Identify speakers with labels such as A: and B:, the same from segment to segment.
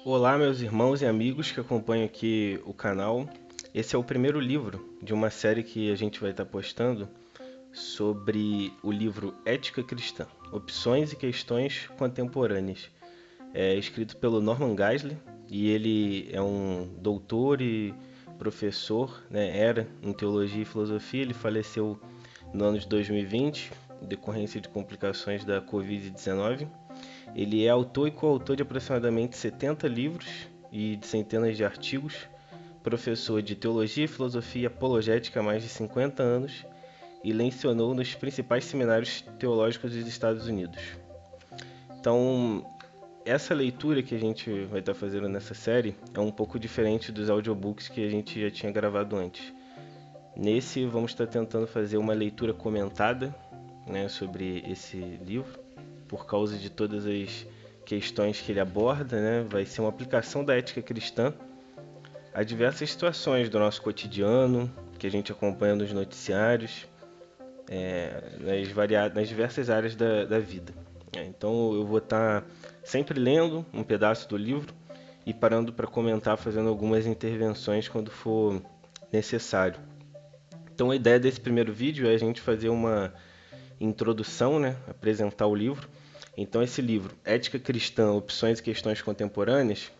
A: Olá, meus irmãos e amigos que acompanham aqui o canal. Esse é o primeiro livro de uma série que a gente vai estar postando sobre o livro Ética Cristã, Opções e Questões Contemporâneas. É escrito pelo Norman Geisler e ele é um doutor e professor, né, era em teologia e filosofia. Ele faleceu no ano de 2020, em decorrência de complicações da Covid-19. Ele é autor e coautor de aproximadamente 70 livros e de centenas de artigos, professor de teologia e filosofia apologética há mais de 50 anos e lecionou nos principais seminários teológicos dos Estados Unidos. Então, essa leitura que a gente vai estar fazendo nessa série é um pouco diferente dos audiobooks que a gente já tinha gravado antes. Nesse, vamos estar tentando fazer uma leitura comentada, né, sobre esse livro, por causa de todas as questões que ele aborda, né? Vai ser uma aplicação da ética cristã a diversas situações do nosso cotidiano, que a gente acompanha nos noticiários, nas diversas áreas da vida. Então eu vou estar sempre lendo um pedaço do livro e parando para comentar, fazendo algumas intervenções quando for necessário. Então a ideia desse primeiro vídeo é a gente fazer uma introdução, né, apresentar o livro. Então esse livro, Ética Cristã, Opções e Questões Contemporâneas,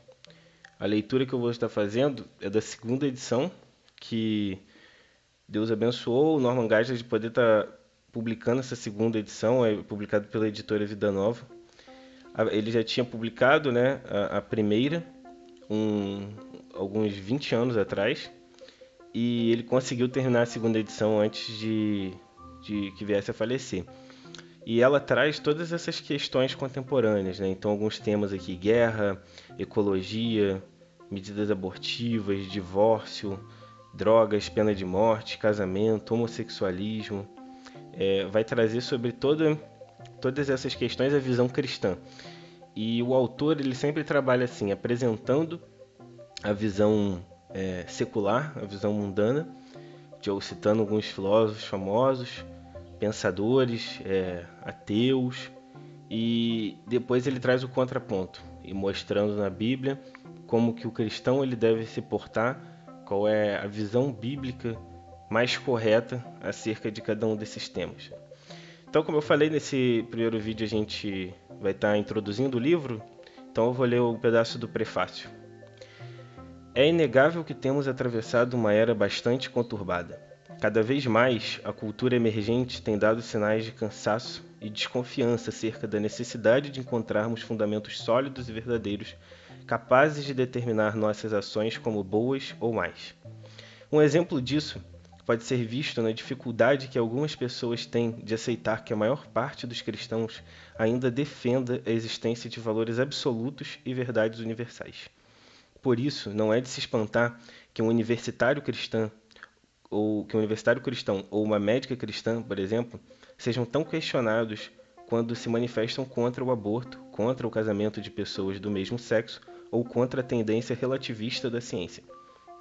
A: a leitura que eu vou estar fazendo é da segunda edição, que Deus abençoou o Norman Geisler de poder estar publicando essa segunda edição, é publicado pela editora Vida Nova. Ele já tinha publicado, né, a primeira, alguns 20 anos atrás, e ele conseguiu terminar a segunda edição antes de que viesse a falecer. E ela traz todas essas questões contemporâneas, né? Então, alguns temas aqui: guerra, ecologia, medidas abortivas, divórcio, drogas, pena de morte, casamento, homossexualismo. Vai trazer sobre todas essas questões a visão cristã. E o autor ele sempre trabalha assim, apresentando a visão secular, a visão mundana, citando alguns filósofos famosos, pensadores, ateus, e depois ele traz o contraponto, e mostrando na Bíblia como que o cristão ele deve se portar, qual é a visão bíblica mais correta acerca de cada um desses temas. Então, como eu falei nesse primeiro vídeo, a gente vai estar introduzindo o livro, então eu vou ler um pedaço do prefácio. É inegável que temos atravessado uma era bastante conturbada. Cada vez mais, a cultura emergente tem dado sinais de cansaço e desconfiança acerca da necessidade de encontrarmos fundamentos sólidos e verdadeiros, capazes de determinar nossas ações como boas ou más. Um exemplo disso pode ser visto na dificuldade que algumas pessoas têm de aceitar que a maior parte dos cristãos ainda defenda a existência de valores absolutos e verdades universais. Por isso, não é de se espantar que um universitário cristão ou uma médica cristã, por exemplo, sejam tão questionados quando se manifestam contra o aborto, contra o casamento de pessoas do mesmo sexo ou contra a tendência relativista da ciência.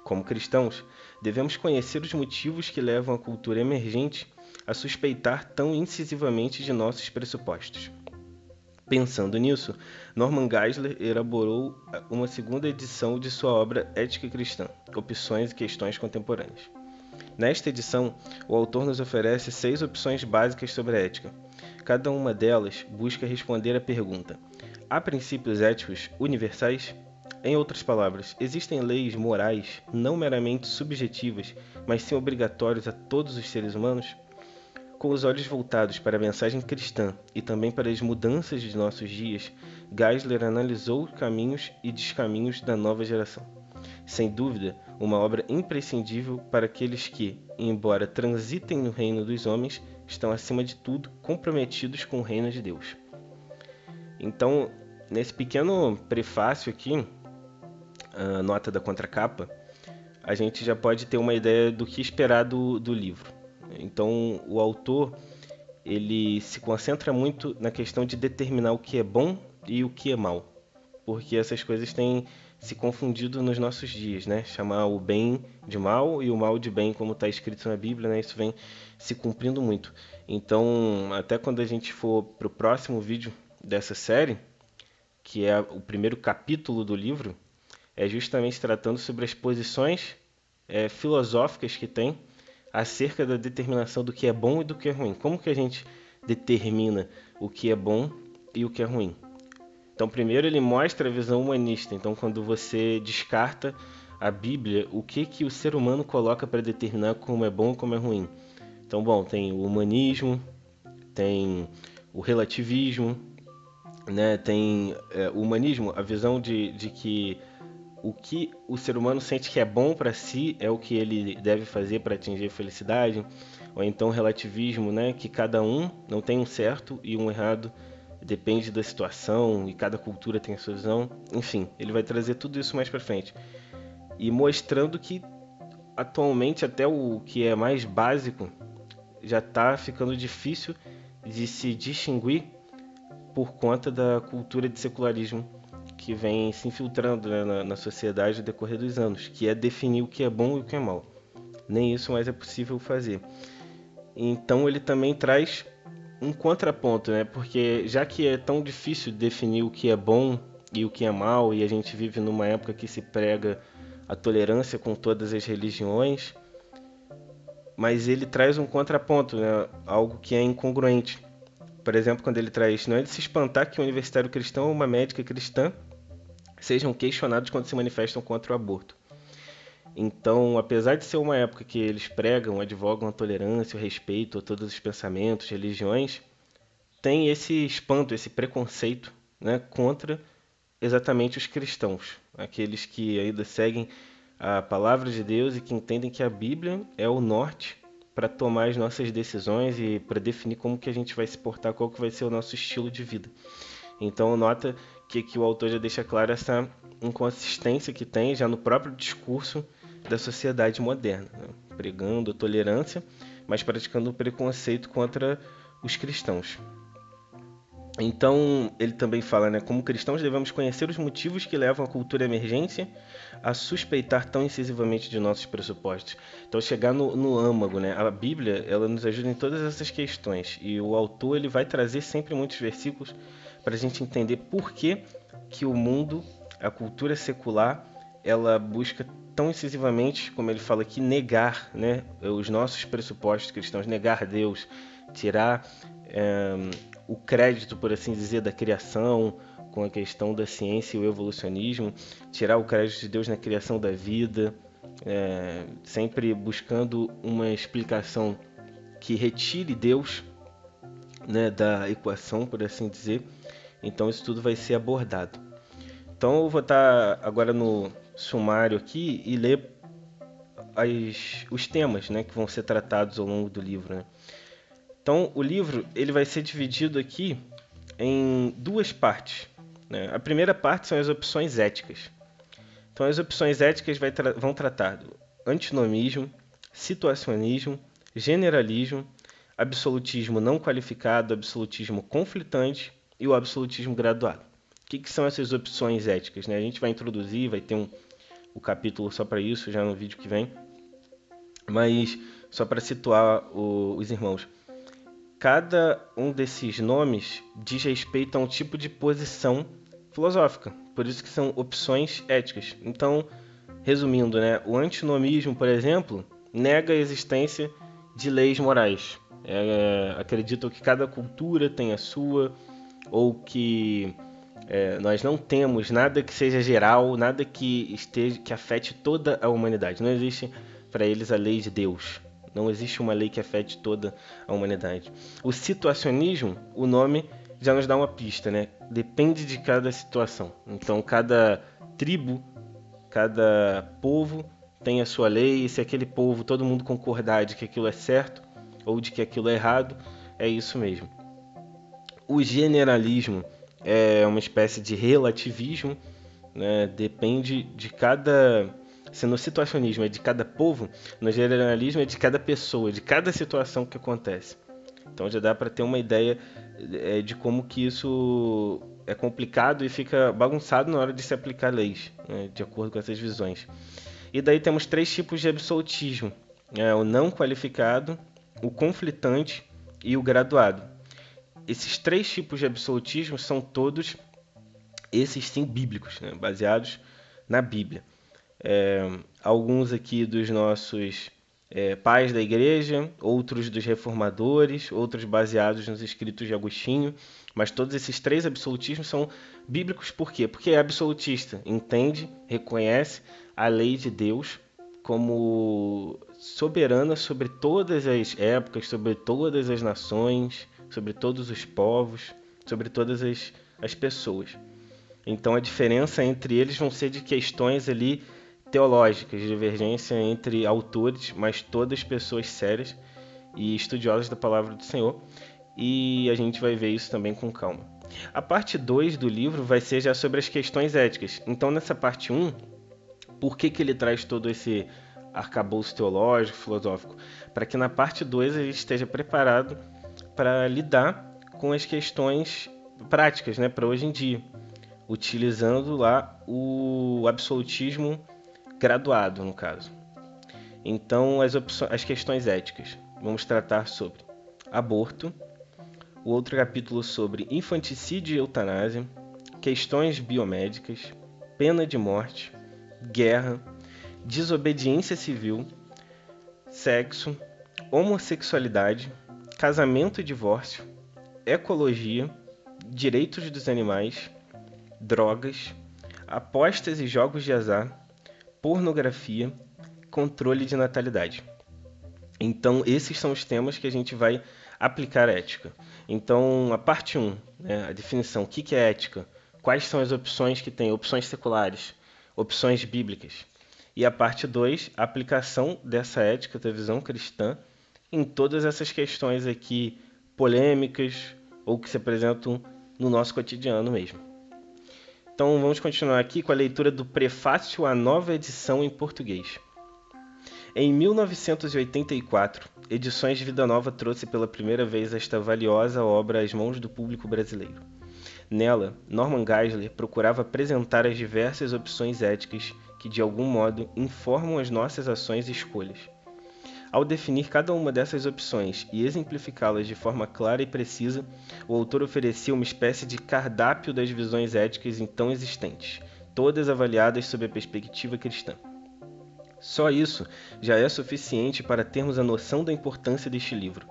A: Como cristãos, devemos conhecer os motivos que levam a cultura emergente a suspeitar tão incisivamente de nossos pressupostos. Pensando nisso, Norman Geisler elaborou uma segunda edição de sua obra Ética Cristã, Opções e Questões Contemporâneas. Nesta edição, o autor nos oferece 6 opções básicas sobre a ética. Cada uma delas busca responder à pergunta: há princípios éticos universais? Em outras palavras, existem leis morais não meramente subjetivas, mas sim obrigatórias a todos os seres humanos? Com os olhos voltados para a mensagem cristã e também para as mudanças de nossos dias, Geisler analisou caminhos e descaminhos da nova geração. Sem dúvida, uma obra imprescindível para aqueles que, embora transitem no reino dos homens, estão acima de tudo comprometidos com o reino de Deus. Então, nesse pequeno prefácio aqui, a nota da contracapa, a gente já pode ter uma ideia do que esperar do livro. Então, o autor ele se concentra muito na questão de determinar o que é bom e o que é mal, porque essas coisas têm se confundido nos nossos dias, né? Chamar o bem de mal e o mal de bem, como está escrito na Bíblia, né? Isso vem se cumprindo muito. Então, até quando a gente for para o próximo vídeo dessa série, que é o primeiro capítulo do livro, é justamente tratando sobre as posições filosóficas que tem acerca da determinação do que é bom e do que é ruim. Como que a gente determina o que é bom e o que é ruim? Então, primeiro ele mostra a visão humanista. Então, quando você descarta a Bíblia, o que o ser humano coloca para determinar como é bom e como é ruim? Então, bom, tem o humanismo, tem o relativismo, né? Tem o humanismo, a visão de que o que o ser humano sente que é bom para si é o que ele deve fazer para atingir a felicidade, ou então relativismo, né? Que cada um não tem um certo e um errado, depende da situação e cada cultura tem a sua visão. Enfim, ele vai trazer tudo isso mais para frente e mostrando que atualmente até o que é mais básico já está ficando difícil de se distinguir por conta da cultura de secularismo que vem se infiltrando, né, na sociedade no decorrer dos anos, que é definir o que é bom e o que é mal. Nem isso mais é possível fazer. Então ele também traz um contraponto, né? Porque já que é tão difícil definir o que é bom e o que é mal, e a gente vive numa época que se prega a tolerância com todas as religiões, mas ele traz um contraponto, né? Algo que é incongruente. Por exemplo, quando ele traz, não é de se espantar que um universitário cristão ou uma médica cristã sejam questionados quando se manifestam contra o aborto. Então, apesar de ser uma época que eles pregam, advogam a tolerância, o respeito a todos os pensamentos, religiões, tem esse espanto, esse preconceito, né, contra exatamente os cristãos, aqueles que ainda seguem a palavra de Deus e que entendem que a Bíblia é o norte para tomar as nossas decisões e para definir como que a gente vai se portar, qual que vai ser o nosso estilo de vida. Então, nota que o autor já deixa claro essa inconsistência que tem já no próprio discurso da sociedade moderna, né? Pregando a tolerância, mas praticando o preconceito contra os cristãos. Então, ele também fala, né, como cristãos devemos conhecer os motivos que levam a cultura emergente a suspeitar tão incisivamente de nossos pressupostos. Então, chegar no âmago, né? A Bíblia, ela nos ajuda em todas essas questões. E o autor, ele vai trazer sempre muitos versículos para a gente entender por que o mundo, a cultura secular, ela busca tão incisivamente, como ele fala aqui, negar, né, os nossos pressupostos cristãos, negar Deus, tirar o crédito, por assim dizer, da criação, com a questão da ciência e o evolucionismo, tirar o crédito de Deus na criação da vida, sempre buscando uma explicação que retire Deus, né, da equação, por assim dizer. Então isso tudo vai ser abordado. Então eu vou estar agora no sumário aqui e ler os temas, né, que vão ser tratados ao longo do livro, né? Então o livro ele vai ser dividido aqui em duas partes, né? A primeira parte são as opções éticas. Então as opções éticas vão tratar do antinomismo, situacionismo, generalismo, absolutismo não qualificado, absolutismo conflitante e o absolutismo graduado. O que são essas opções éticas, né? A gente vai introduzir, vai ter um capítulo só para isso, já no vídeo que vem. Mas só para situar os irmãos, cada um desses nomes diz respeito a um tipo de posição filosófica, por isso que são opções éticas. Então, resumindo, né, o antinomismo, por exemplo, nega a existência de leis morais. Acreditam que cada cultura tem a sua, ou que nós não temos nada que seja geral, nada que afete toda a humanidade. Não existe para eles a lei de Deus. Não existe uma lei que afete toda a humanidade. O situacionismo, o nome já nos dá uma pista, né? Depende de cada situação. Então, cada tribo, cada povo tem a sua lei, e se aquele povo, todo mundo concordar de que aquilo é certo ou de que aquilo é errado, é isso mesmo. O generalismo é uma espécie de relativismo, né? Depende de cada... Se no situacionismo é de cada povo, no generalismo é de cada pessoa, de cada situação que acontece. Então já dá para ter uma ideia de como que isso é complicado e fica bagunçado na hora de se aplicar leis, né, de acordo com essas visões. E daí temos três tipos de absolutismo: o não qualificado, o conflitante e o graduado. Esses três tipos de absolutismo são todos esses sim bíblicos, né? Baseados na Bíblia. Alguns aqui dos nossos pais da igreja, outros dos reformadores, outros baseados nos escritos de Agostinho, mas todos esses três absolutismos são bíblicos. Por quê? Porque é absolutista, entende, reconhece a lei de Deus como soberana sobre todas as épocas, sobre todas as nações, sobre todos os povos, sobre todas as pessoas. Então a diferença entre eles vão ser de questões ali teológicas, divergência entre autores, mas todas pessoas sérias e estudiosas da palavra do Senhor. E a gente vai ver isso também com calma. A parte 2 do livro vai ser já sobre as questões éticas. Então nessa parte 1, por que ele traz todo esse arcabouço teológico, filosófico? Para que na parte 2 a gente esteja preparado para lidar com as questões práticas, né, para hoje em dia, utilizando lá o absolutismo graduado, no caso. Então, as questões éticas. Vamos tratar sobre aborto, o outro capítulo sobre infanticídio e eutanásia, questões biomédicas, pena de morte, guerra, desobediência civil, sexo, homossexualidade, casamento e divórcio, ecologia, direitos dos animais, drogas, apostas e jogos de azar, pornografia, controle de natalidade. Então, esses são os temas que a gente vai aplicar a ética. Então, a parte 1, né, a definição, o que é ética, quais são as opções que tem, opções seculares, opções bíblicas. E a parte 2, a aplicação dessa ética, da visão cristã, em todas essas questões aqui polêmicas ou que se apresentam no nosso cotidiano mesmo. Então vamos continuar aqui com a leitura do prefácio à nova edição em português. Em 1984, Edições Vida Nova trouxe pela primeira vez esta valiosa obra às mãos do público brasileiro. Nela, Norman Geisler procurava apresentar as diversas opções éticas que, de algum modo, informam as nossas ações e escolhas. Ao definir cada uma dessas opções e exemplificá-las de forma clara e precisa, o autor oferecia uma espécie de cardápio das visões éticas então existentes, todas avaliadas sob a perspectiva cristã. Só isso já é suficiente para termos a noção da importância deste livro.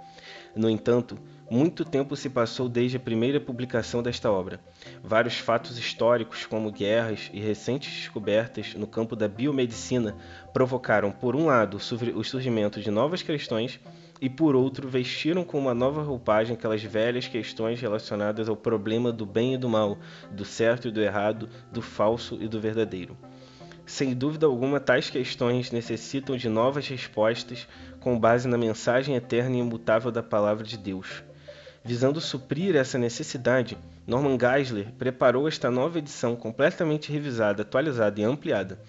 A: No entanto, muito tempo se passou desde a primeira publicação desta obra. Vários fatos históricos, como guerras e recentes descobertas no campo da biomedicina, provocaram, por um lado, o surgimento de novas questões e, por outro, vestiram com uma nova roupagem aquelas velhas questões relacionadas ao problema do bem e do mal, do certo e do errado, do falso e do verdadeiro. Sem dúvida alguma, tais questões necessitam de novas respostas com base na mensagem eterna e imutável da Palavra de Deus. Visando suprir essa necessidade, Norman Geisler preparou esta nova edição completamente revisada, atualizada e ampliada.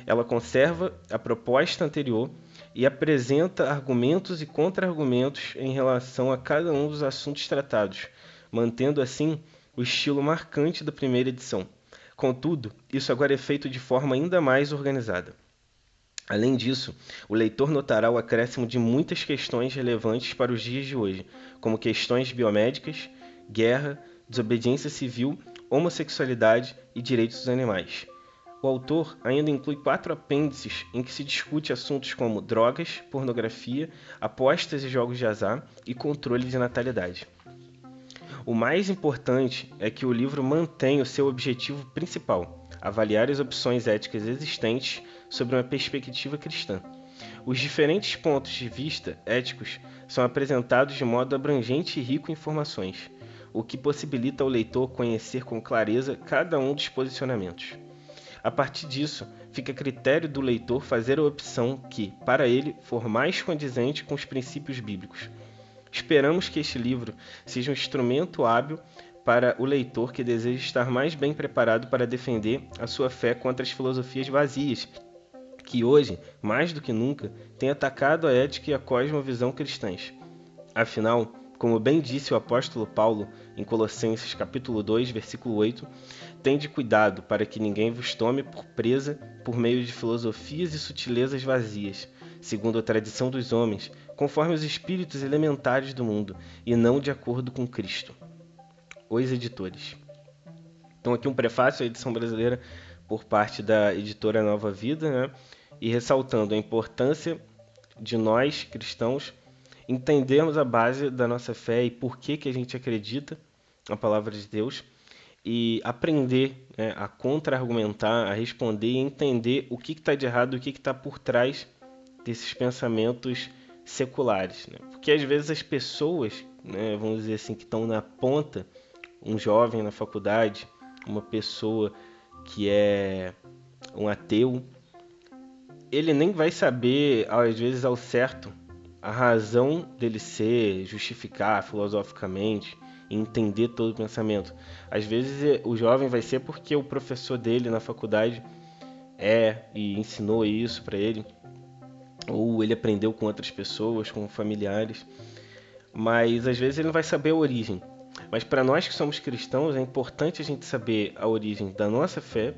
A: Ela conserva a proposta anterior e apresenta argumentos e contra-argumentos em relação a cada um dos assuntos tratados, mantendo assim o estilo marcante da primeira edição. Contudo, isso agora é feito de forma ainda mais organizada. Além disso, o leitor notará o acréscimo de muitas questões relevantes para os dias de hoje, como questões biomédicas, guerra, desobediência civil, homossexualidade e direitos dos animais. O autor ainda inclui 4 apêndices em que se discute assuntos como drogas, pornografia, apostas e jogos de azar e controle de natalidade. O mais importante é que o livro mantém o seu objetivo principal, avaliar as opções éticas existentes sob uma perspectiva cristã. Os diferentes pontos de vista éticos são apresentados de modo abrangente e rico em informações, o que possibilita ao leitor conhecer com clareza cada um dos posicionamentos. A partir disso, fica a critério do leitor fazer a opção que, para ele, for mais condizente com os princípios bíblicos. Esperamos que este livro seja um instrumento hábil para o leitor que deseja estar mais bem preparado para defender a sua fé contra as filosofias vazias, que hoje, mais do que nunca, têm atacado a ética e a cosmovisão cristãs. Afinal, como bem disse o apóstolo Paulo em Colossenses capítulo 2, versículo 8, tende cuidado para que ninguém vos tome por presa por meio de filosofias e sutilezas vazias, segundo a tradição dos homens, conforme os espíritos elementares do mundo, e não de acordo com Cristo. Os editores. Então aqui um prefácio à edição brasileira por parte da editora Nova Vida, né? E ressaltando a importância de nós, cristãos, entendermos a base da nossa fé e por que a gente acredita na palavra de Deus e aprender, né, a contra-argumentar, a responder e entender o que está de errado, o que está por trás desses pensamentos seculares. Né? Porque às vezes as pessoas, né, vamos dizer assim, que estão na ponta, um jovem na faculdade, uma pessoa que é um ateu, ele nem vai saber, às vezes, ao certo, a razão dele ser, justificar filosoficamente, entender todo o pensamento. Às vezes o jovem vai ser porque o professor dele na faculdade e ensinou isso para ele, ou ele aprendeu com outras pessoas, com familiares, mas às vezes ele não vai saber a origem. Mas para nós que somos cristãos é importante a gente saber a origem da nossa fé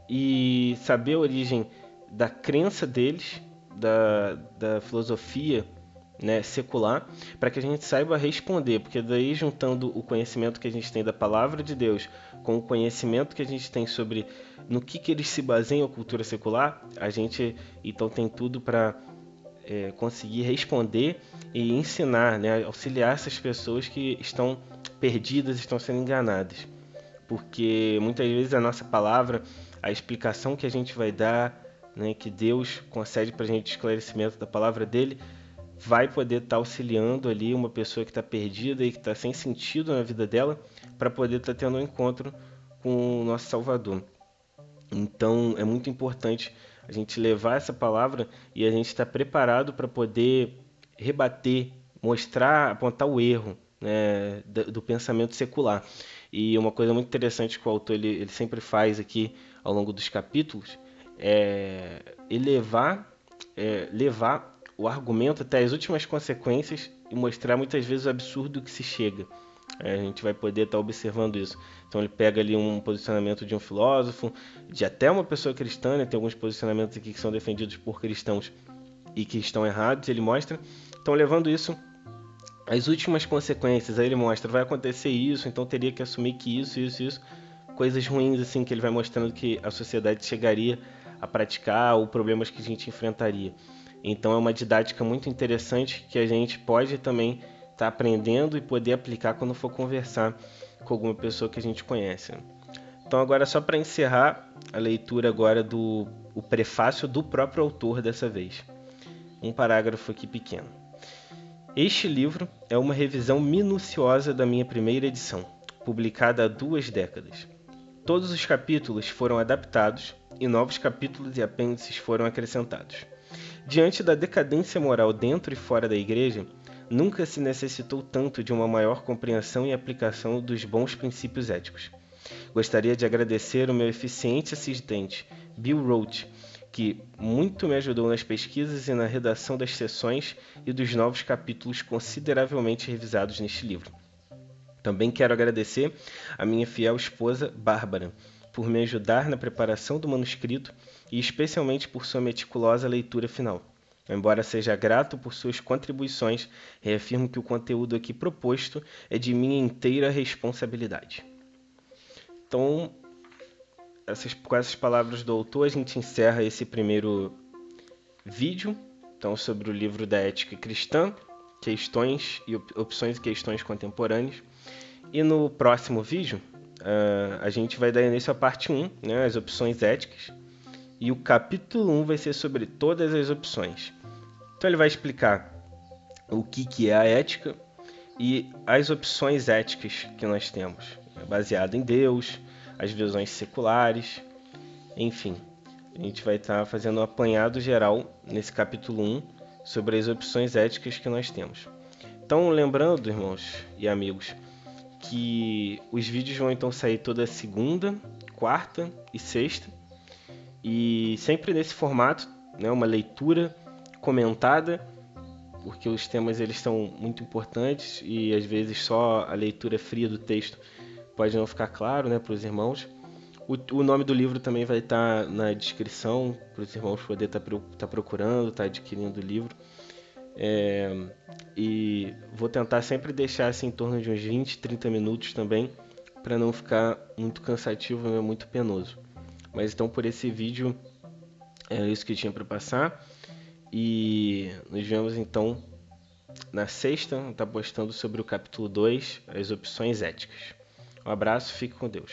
A: e saber a origem da crença deles, da filosofia, né, secular, para que a gente saiba responder, porque daí juntando o conhecimento que a gente tem da palavra de Deus com o conhecimento que a gente tem sobre no que eles se baseiam a cultura secular, a gente então tem tudo para conseguir responder e ensinar, né, auxiliar essas pessoas que estão perdidas, estão sendo enganadas. Porque muitas vezes a nossa palavra, a explicação que a gente vai dar, né, que Deus concede para a gente esclarecimento da palavra dele, vai poder estar auxiliando ali uma pessoa que está perdida e que está sem sentido na vida dela, para poder estar tendo um encontro com o nosso Salvador. Então é muito importante a gente levar essa palavra e a gente estar preparado para poder rebater, mostrar, apontar o erro, né, do pensamento secular. E uma coisa muito interessante que o autor ele sempre faz aqui ao longo dos capítulos é levar o argumento até as últimas consequências e mostrar muitas vezes o absurdo que se chega. A gente vai poder estar observando isso. Então ele pega ali um posicionamento de um filósofo, de até uma pessoa cristã, né? Tem alguns posicionamentos aqui que são defendidos por cristãos e que estão errados, ele mostra. Então levando isso às últimas consequências, aí ele mostra, vai acontecer isso, então teria que assumir que isso, coisas ruins assim que ele vai mostrando que a sociedade chegaria a praticar ou problemas que a gente enfrentaria. Então é uma didática muito interessante que a gente pode também estar aprendendo e poder aplicar quando for conversar com alguma pessoa que a gente conhece. Então agora só para encerrar a leitura agora o prefácio do próprio autor dessa vez. Um parágrafo aqui pequeno. Este livro é uma revisão minuciosa da minha primeira edição, publicada há 2 décadas. Todos os capítulos foram adaptados e novos capítulos e apêndices foram acrescentados. Diante da decadência moral dentro e fora da Igreja, nunca se necessitou tanto de uma maior compreensão e aplicação dos bons princípios éticos. Gostaria de agradecer o meu eficiente assistente, Bill Roach, que muito me ajudou nas pesquisas e na redação das seções e dos novos capítulos consideravelmente revisados neste livro. Também quero agradecer a minha fiel esposa, Bárbara, por me ajudar na preparação do manuscrito e especialmente por sua meticulosa leitura final. Embora seja grato por suas contribuições, reafirmo que o conteúdo aqui proposto é de minha inteira responsabilidade. Então, com essas palavras do autor, a gente encerra esse primeiro vídeo, então, sobre o livro da Ética Cristã, questões e opções e questões contemporâneas. E no próximo vídeo, a gente vai dar início à parte 1, né, as opções éticas, e o capítulo 1 vai ser sobre todas as opções. Então ele vai explicar o que é a ética e as opções éticas que nós temos, baseado em Deus, as visões seculares, enfim. A gente vai estar fazendo um apanhado geral nesse capítulo 1 sobre as opções éticas que nós temos. Então, lembrando, irmãos e amigos, que os vídeos vão então sair toda segunda, quarta e sexta, e sempre nesse formato, né, uma leitura comentada, porque os temas eles são muito importantes e às vezes só a leitura fria do texto pode não ficar claro, né, para os irmãos. O nome do livro também vai estar na descrição para os irmãos poderem estar procurando, estar adquirindo o livro. E vou tentar sempre deixar assim, em torno de uns 20, 30 minutos também para não ficar muito cansativo, né, muito penoso. Mas então por esse vídeo é isso que tinha para passar. E nos vemos então na sexta, tá postando sobre o capítulo 2, as opções éticas. Um abraço, fique com Deus.